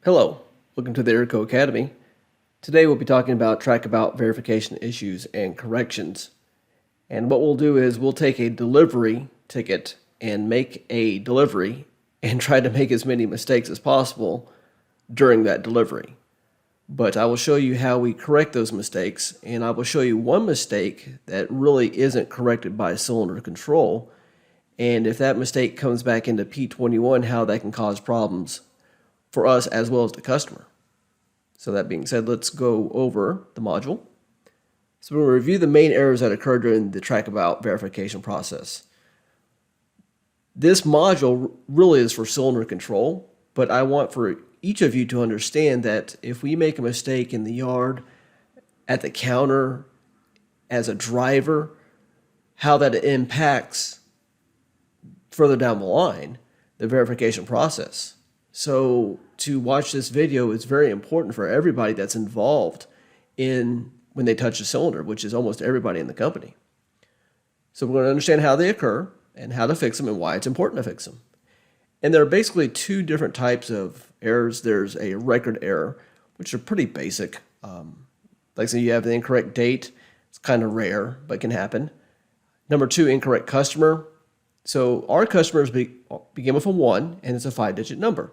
Hello, welcome to the Airco Academy. Today we'll be talking about Trackabout verification issues and corrections. And what we'll do is we'll take a delivery ticket and make a delivery and try to make as many mistakes as possible during that delivery. But I will show you how we correct those mistakes, and I will show you one mistake that really isn't corrected by cylinder control. And if that mistake comes back into P21, how that can cause problems for us as well as the customer. So that being said, let's go over the module. So we'll review the main errors that occur during the Trackabout verification process. This module really is for cylinder control, but I want for each of you to understand that if we make a mistake in the yard, at the counter, as a driver, how that impacts further down the line, the verification process. So to watch this video is very important for everybody that's involved in when they touch a cylinder, which is almost everybody in the company. So we're going to understand how they occur and how to fix them and why it's important to fix them. And there are basically two different types of errors. There's a record error, which are pretty basic. Like say you have the incorrect date. It's kind of rare, but can happen. Number two, incorrect customer. So our customers begin with a 1 and it's a 5-digit number.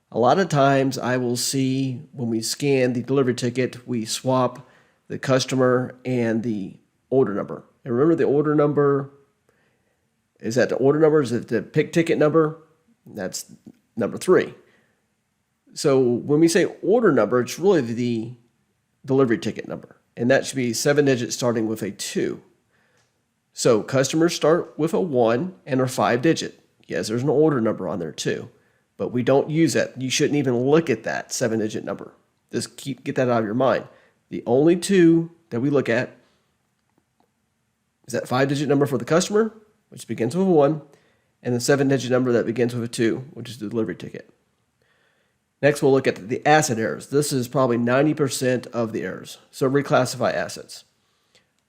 A lot of times I will see when we scan the delivery ticket, we swap the customer and the order number. And remember the order number, is that the order number? Is it the pick ticket number? That's number 3. So when we say order number, it's really the delivery ticket number. And that should be 7 digits starting with a 2. So customers start with a 1 and are 5-digit. Yes, there's an order number on there too. But we don't use that. You shouldn't even look at that 7-digit number. Just get that out of your mind. The only two that we look at is that 5-digit number for the customer, which begins with a 1, and the 7-digit number that begins with a 2, which is the delivery ticket. Next, we'll look at the asset errors. This is probably 90% of the errors. So reclassify assets.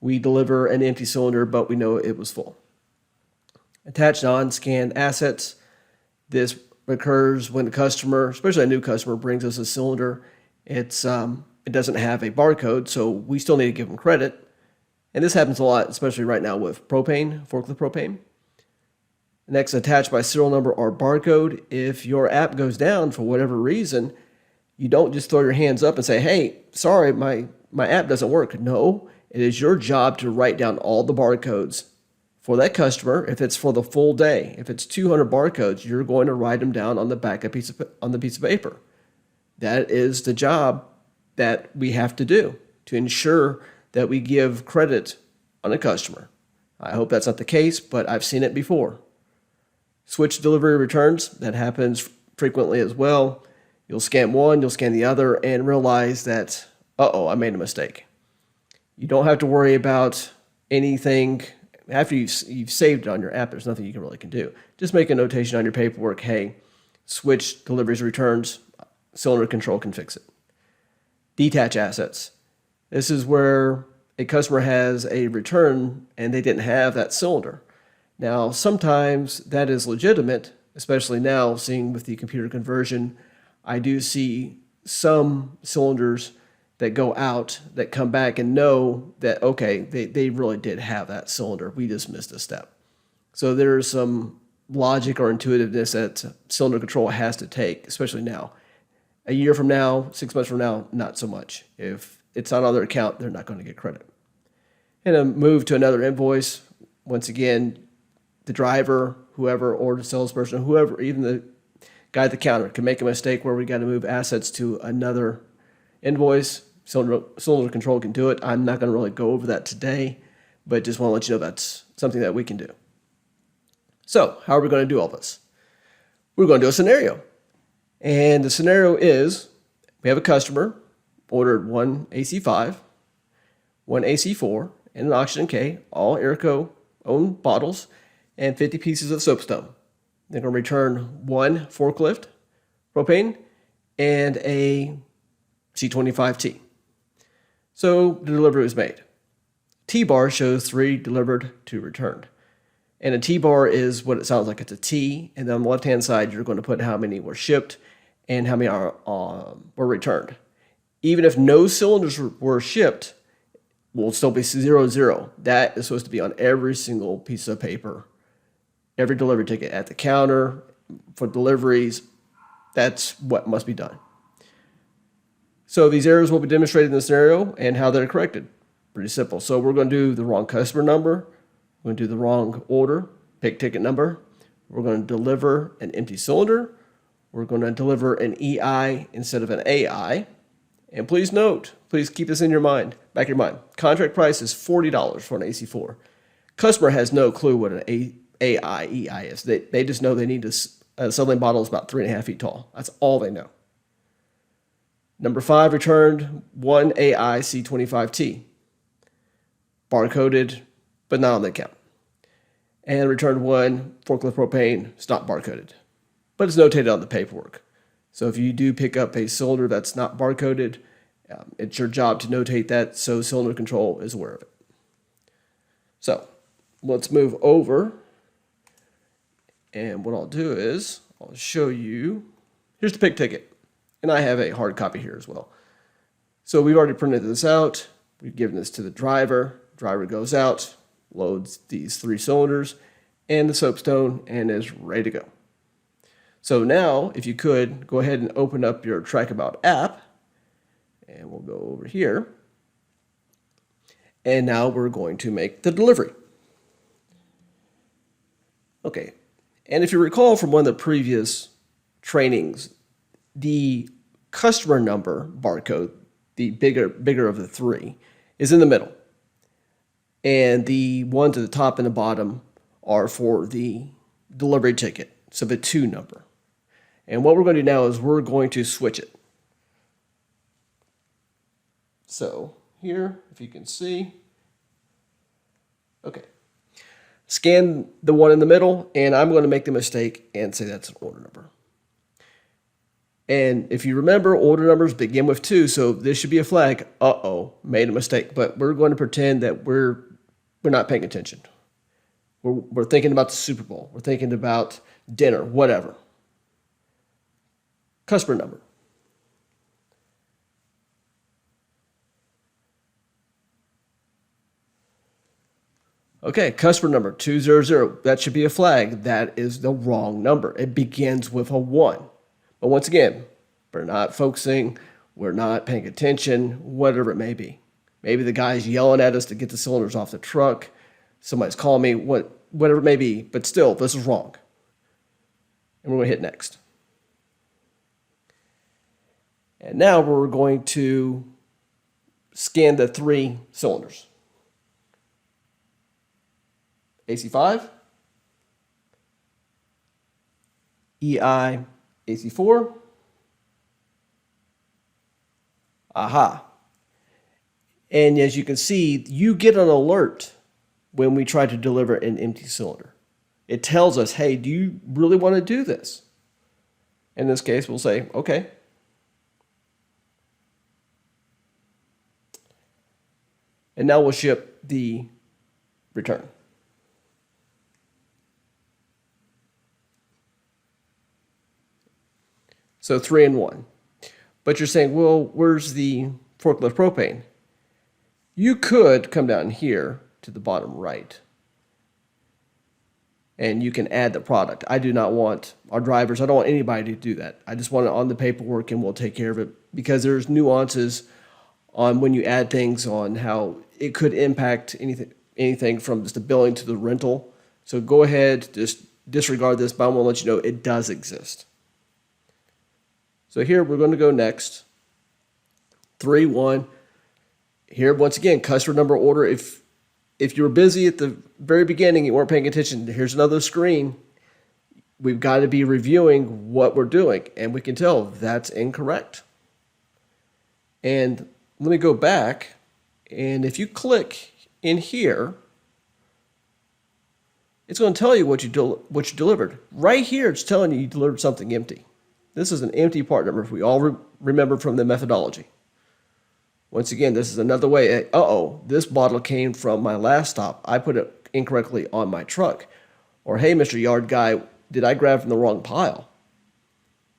We deliver an empty cylinder, but we know it was full. Attach non-scanned assets. This occurs when the customer, especially a new customer, brings us a cylinder. It doesn't have a barcode, so we still need to give them credit. And this happens a lot, especially right now with propane, forklift propane. Next, attach by serial number or barcode. If your app goes down for whatever reason, you don't just throw your hands up and say, hey, sorry, my app doesn't work. No, it is your job to write down all the barcodes for that customer. If it's for the full day, if it's 200 barcodes, you're going to write them down on the back of on the piece of paper. That is the job that we have to do to ensure that we give credit on a customer. I hope that's not the case, but I've seen it before. Switch delivery returns, that happens frequently as well. You'll scan one, you'll scan the other, and realize that, uh-oh, I made a mistake. You don't have to worry about anything. After you've saved it on your app, there's nothing you really can do. Just make a notation on your paperwork, hey, switch deliveries returns, cylinder control can fix it. Detach assets. This is where a customer has a return and they didn't have that cylinder. Now, sometimes that is legitimate, especially now, seeing with the computer conversion. I do see some cylinders that go out that come back and know that, okay, they really did have that cylinder. We just missed a step. So there's some logic or intuitiveness that cylinder control has to take, especially now. A year from now, 6 months from now, not so much. If it's not on their account, they're not going to get credit. And a move to another invoice. Once again, the driver, whoever, or the salesperson, whoever, even the guy at the counter can make a mistake where we got to move assets to another invoice. Cylinder control can do it. I'm not going to really go over that today, but just want to let you know that's something that we can do. So how are we going to do all this? We're going to do a scenario. And the scenario is we have a customer ordered one AC5, one AC4, and an Oxygen K, all Airco owned bottles, and 50 pieces of soapstone. They're going to return one forklift propane and a C25T. So the delivery was made. T-bar shows 3 delivered, 2 returned. And a T-bar is what it sounds like. It's a T, and then on the left-hand side, you're going to put how many were shipped and how many were returned. Even if no cylinders were shipped, will still be 00. That is supposed to be on every single piece of paper, every delivery ticket at the counter for deliveries. That's what must be done. So these errors will be demonstrated in the scenario and how they're corrected. Pretty simple. So we're going to do the wrong customer number. We're going to do the wrong order, pick ticket number. We're going to deliver an empty cylinder. We're going to deliver an EI instead of an AI. And please note, please keep this in your mind, back of your mind. Contract price is $40 for an AC4. Customer has no clue what an AI, EI is. They just know they need a saline bottle is about 3.5 feet tall. That's all they know. Number 5 returned one AI C25T. Barcoded, but not on the account. And returned one forklift propane, it's not barcoded, but it's notated on the paperwork. So if you do pick up a cylinder that's not barcoded, it's your job to notate that so cylinder control is aware of it. So let's move over. And what I'll do is I'll show you. Here's the pick ticket. And I have a hard copy here as well. So we've already printed this out. We've given this to the driver. Driver goes out, loads these 3 cylinders and the soapstone, and is ready to go. So now, if you could, go ahead and open up your Trackabout app. And we'll go over here. And now we're going to make the delivery. Okay. And if you recall from one of the previous trainings, the customer number barcode, the bigger of the 3, is in the middle. And the ones at the top and the bottom are for the delivery ticket, so the 2 number. And what we're going to do now is we're going to switch it. So here, if you can see, okay. Scan the one in the middle, and I'm going to make the mistake and say that's an order number. And if you remember, order numbers begin with 2, so this should be a flag. Uh-oh, made a mistake. But we're going to pretend that we're not paying attention. We're thinking about the Super Bowl. We're thinking about dinner, whatever. Customer number. Okay, customer number 200. That should be a flag. That is the wrong number. It begins with a 1. But once again, we're not focusing, we're not paying attention, whatever it may be. Maybe the guy's yelling at us to get the cylinders off the truck. Somebody's calling me, whatever it may be. But still, this is wrong. And we're going to hit next. And now we're going to scan the 3 cylinders. AC5, EI, AC4. Aha. And as you can see, you get an alert when we try to deliver an empty cylinder. It tells us, hey, do you really want to do this? In this case, we'll say, okay. And now we'll ship the return. So 3 and 1. But you're saying, well, where's the forklift propane? You could come down here to the bottom right and you can add the product. I do not want our drivers, I don't want anybody to do that. I just want it on the paperwork and we'll take care of it because there's nuances on when you add things on how it could impact anything from just the billing to the rental. So go ahead, just disregard this, but I want to let you know it does exist. So here we're going to go next. 3, 1. Here, once again, customer number order. If you were busy at the very beginning, you weren't paying attention, here's another screen. We've got to be reviewing what we're doing, and we can tell that's incorrect. And let me go back, and if you click in here, it's going to tell you what you delivered. Right here, it's telling you delivered something empty. This is an empty part number, if we all remember from the methodology. Once again, this is another way. Uh-oh, this bottle came from my last stop. I put it incorrectly on my truck. Or, hey, Mr. Yard Guy, did I grab from the wrong pile?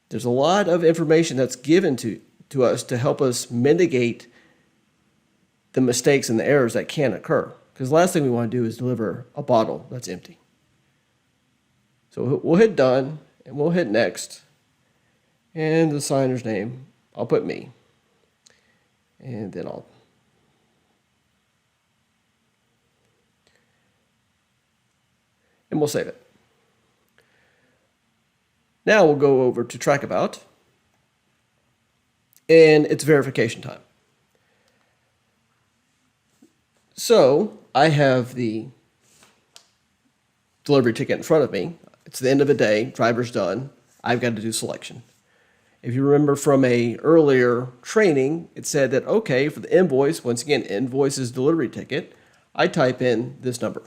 There's a lot of information that's given to us to help us mitigate the mistakes and the errors that can occur. Because the last thing we want to do is deliver a bottle that's empty. So we'll hit done, and we'll hit next. And the signer's name, I'll put me. And then and we'll save it. Now we'll go over to TrackAbout, and it's verification time. So I have the delivery ticket in front of me. It's the end of the day, driver's done. I've got to do selection. If you remember from a earlier training, it said that, okay, for the invoice, once again, invoice is delivery ticket, I type in this number.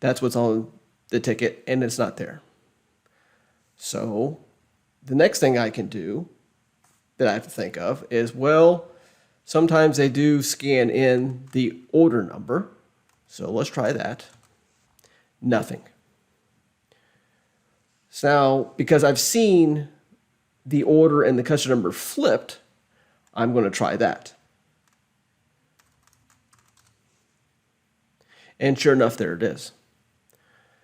That's what's on the ticket, and it's not there. So the next thing I can do that I have to think of is, well, sometimes they do scan in the order number. So let's try that. Nothing. So now, because I've seen the order and the customer number flipped, I'm going to try that. And sure enough, there it is.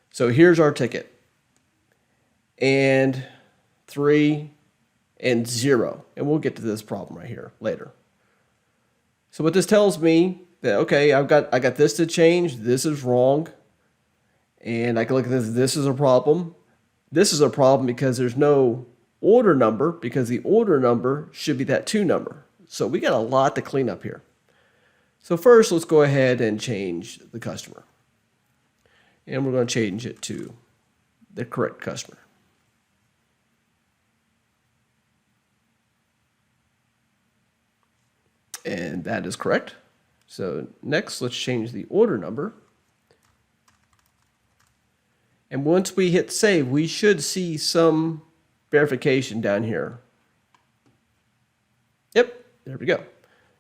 So here's our ticket. And 3 and 0. And we'll get to this problem right here later. So what this tells me that, okay, I got this to change. This is wrong. And I can look at this. This is a problem. This is a problem because there's no order number, because the order number should be that 2 number. So we got a lot to clean up here. So first, let's go ahead and change the customer. And we're going to change it to the correct customer. And that is correct. So next, let's change the order number. And once we hit save, we should see some verification down here. Yep, there we go.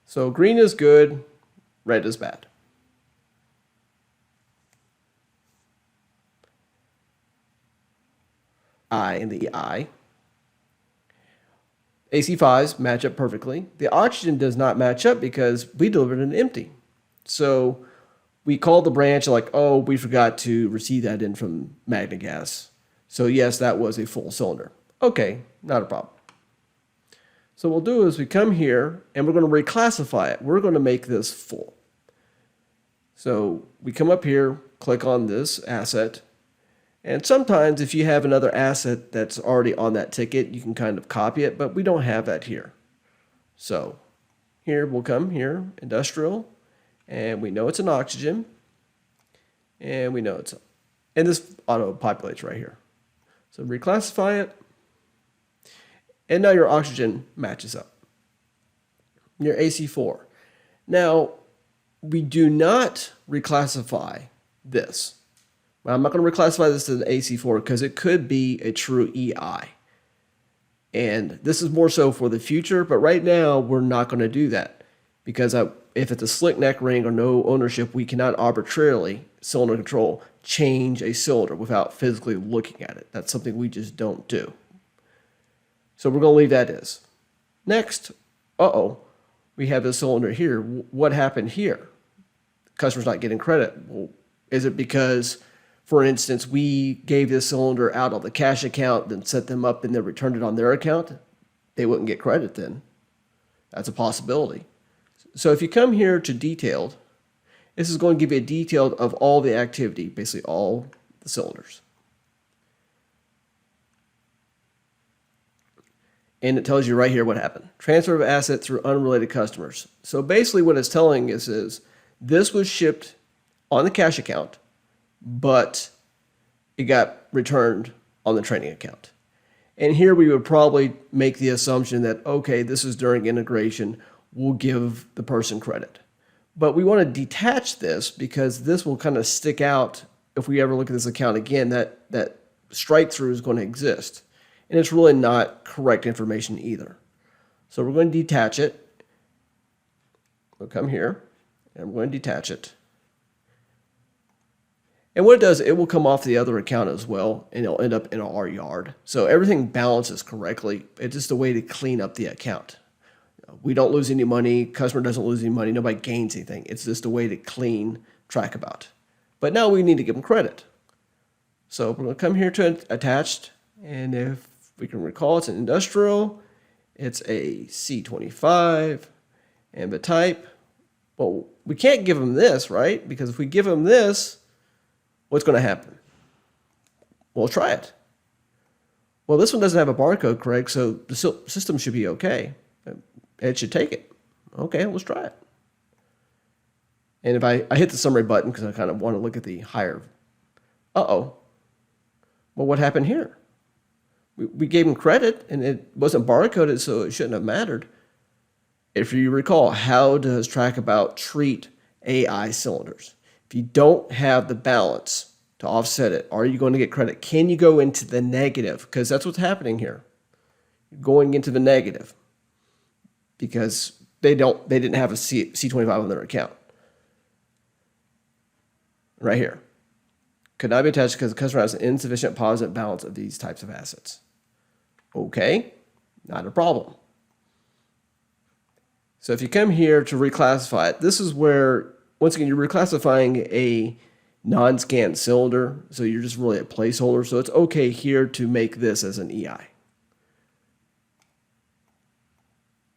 So green is good, red is bad. I and the I. AC5s match up perfectly. The oxygen does not match up because we delivered an empty. So we called the branch like, oh, we forgot to receive that in from Magnagas. So yes, that was a full cylinder. Okay, not a problem. So what we'll do is we come here and we're going to reclassify it. We're going to make this full. So we come up here, click on this asset. And sometimes if you have another asset that's already on that ticket, you can kind of copy it, but we don't have that here. So here we'll come here, industrial, and we know it's an oxygen, and we know it's, and this auto populates right here. So reclassify it, and now your oxygen matches up. Your AC4. Now, we do not reclassify this. I'm not going to reclassify this as an AC4 because it could be a true EI. And this is more so for the future, but right now we're not going to do that because if it's a slick neck ring or no ownership, we cannot arbitrarily, cylinder control, change a cylinder without physically looking at it. That's something we just don't do. So we're going to leave that as. Next, we have this cylinder here. What happened here? The customer's not getting credit. Well, is it because, for instance, we gave this cylinder out on the cash account, then set them up and then returned it on their account? They wouldn't get credit then. That's a possibility. So if you come here to detailed, this is going to give you a detailed of all the activity, basically all the cylinders. And it tells you right here what happened. Transfer of asset through unrelated customers. So basically what it's telling us is this was shipped on the cash account, but it got returned on the trading account. And here we would probably make the assumption that, okay, this is during integration, we'll give the person credit. But we want to detach this because this will kind of stick out if we ever look at this account again, that strike through is going to exist. And it's really not correct information either. So we're going to detach it. We'll come here and we're going to detach it. And what it does, it will come off the other account as well, and it'll end up in our yard. So everything balances correctly. It's just a way to clean up the account. We don't lose any money. Customer doesn't lose any money. Nobody gains anything. It's just a way to clean Trackabout. But now we need to give them credit. So we're going to come here to attached, and if we can recall, it's an industrial. It's a C25, and the type. Well, we can't give them this, right? Because if we give them this, what's going to happen? We'll try it. Well, this one doesn't have a barcode, Craig, so the system should be okay. It should take it. Okay, let's try it. And if I hit the summary button because I kind of want to look at the higher. Uh-oh. Well, what happened here? We gave him credit, and it wasn't barcoded, so it shouldn't have mattered. If you recall, how does Trackabout treat AI cylinders? If you don't have the balance to offset it, are you going to get credit? Can you go into the negative? Because that's what's happening here. You're going into the negative because they didn't have a C25 on their account. Right here. Could not be attached because the customer has an insufficient positive balance of these types of assets. Okay, not a problem. So if you come here to reclassify it, this is where, once again, you're reclassifying a non-scanned cylinder, so you're just really a placeholder. So it's okay here to make this as an EI.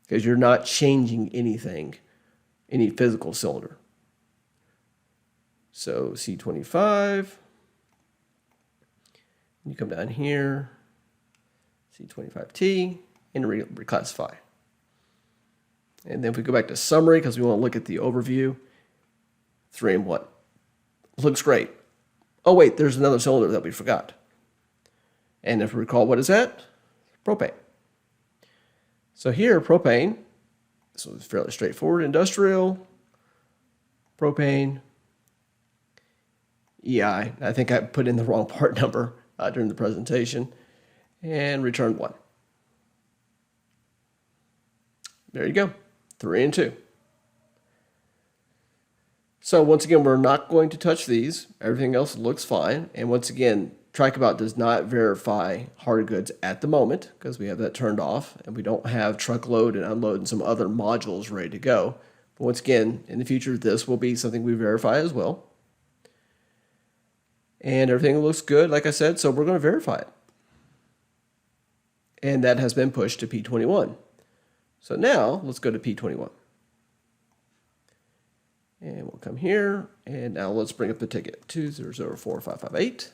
Because you're not changing anything, any physical cylinder. So C25, you come down here, C25T, and reclassify. And then if we go back to summary, because we want to look at the overview, 3 and 1. Looks great. Oh wait, there's another cylinder that we forgot. And if we recall, what is that? Propane. So here, propane, this was fairly straightforward, industrial, propane, EI. I think I put in the wrong part number during the presentation, and return 1. There you go, 3 and 2. So once again, we're not going to touch these. Everything else looks fine. And once again, Trackabout does not verify hard goods at the moment because we have that turned off, and we don't have truckload and unload and some other modules ready to go. But once again, in the future, this will be something we verify as well. And everything looks good, like I said, so we're going to verify it. And that has been pushed to P21. So now, let's go to P21. And we'll come here, and now let's bring up the ticket, 2004558.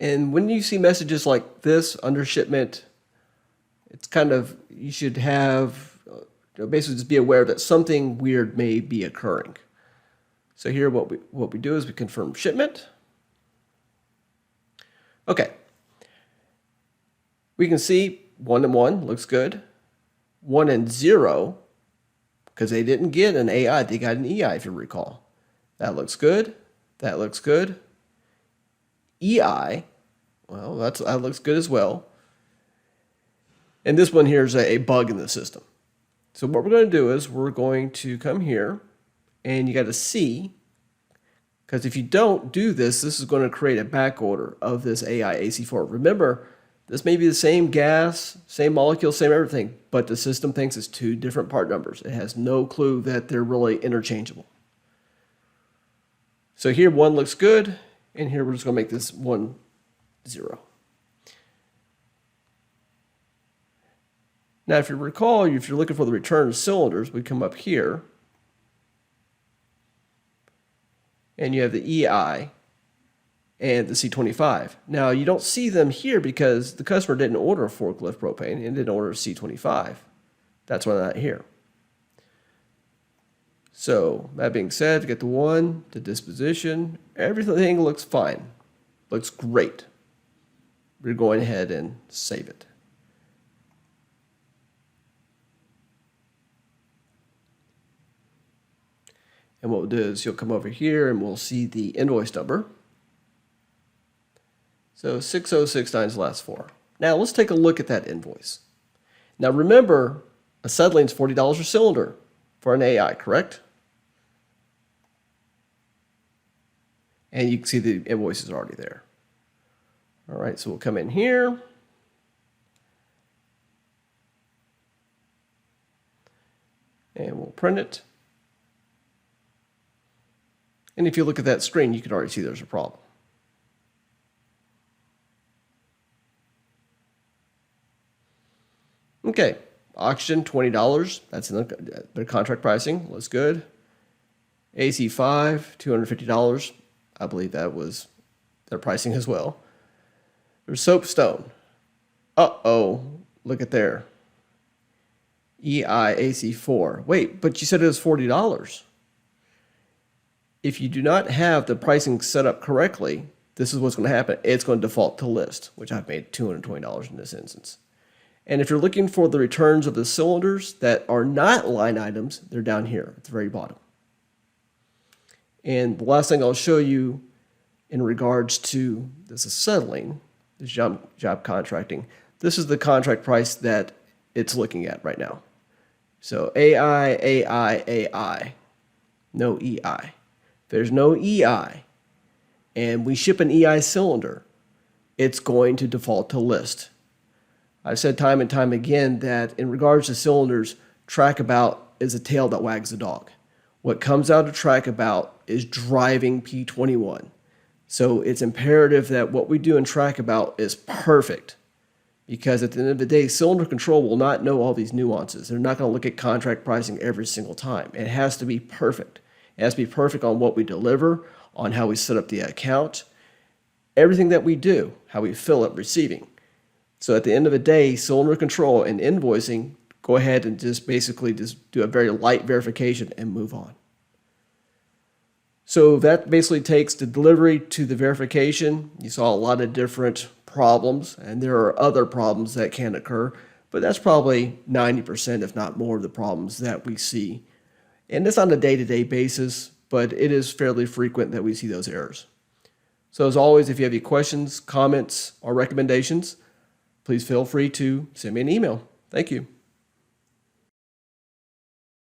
And when you see messages like this, under shipment, it's kind of, you should have, basically just be aware that something weird may be occurring. So here what we do is we confirm shipment. Okay. We can see 1 and 1 looks good. 1 and 0, because they didn't get an AI, they got an EI if you recall. That looks good. That looks good. EI, well, that looks good as well. And this one here is a bug in the system. So what we're going to do is we're going to come here, and you got to see, because if you don't do this, this is going to create a back order of this AI AC4. Remember, this may be the same gas, same molecule, same everything, but the system thinks it's 2 different part numbers. It has no clue that they're really interchangeable. So here 1 looks good, and here we're just going to make this 1 0. Now, if you recall, if you're looking for the return cylinders, we come up here, and you have the EI and the C25. Now, you don't see them here because the customer didn't order a forklift propane and didn't order a C25. That's why they're not here. So, that being said, to get the 1, the disposition, everything looks fine. Looks great. We're going ahead and save it. And what we'll do is you'll come over here and we'll see the invoice number. So 6069 is the last 4. Now let's take a look at that invoice. Now remember, acetylene is $40 per cylinder for an AI, correct? And you can see the invoice is already there. All right, so we'll come in here. And we'll print it. And if you look at that screen, you can already see there's a problem. Okay, oxygen, $20. That's in their contract pricing. Looks good. AC5, $250. I believe that was their pricing as well. There's soapstone. Uh-oh, look at there. EIAC4. Wait, but you said it was $40. If you do not have the pricing set up correctly, this is what's going to happen. It's going to default to list, which I've made $220 in this instance. And if you're looking for the returns of the cylinders that are not line items, they're down here at the very bottom. And the last thing I'll show you in regards to this acetylene, this job contracting, this is the contract price that it's looking at right now. So AI, no EI. If there's no EI and we ship an EI cylinder, it's going to default to list. I've said time and time again that in regards to cylinders, Trackabout is a tail that wags the dog. What comes out of Trackabout is driving P21. So it's imperative that what we do in Trackabout is perfect, because at the end of the day, cylinder control will not know all these nuances. They're not going to look at contract pricing every single time. It has to be perfect. It has to be perfect on what we deliver, on how we set up the account, everything that we do, how we fill up receiving. So at the end of the day, cylinder control and invoicing, go ahead and just basically just do a very light verification and move on. So that basically takes the delivery to the verification. You saw a lot of different problems, and there are other problems that can occur, but that's probably 90%, if not more, of the problems that we see. And it's on a day-to-day basis, but it is fairly frequent that we see those errors. So as always, if you have any questions, comments, or recommendations, please feel free to send me an email. Thank you.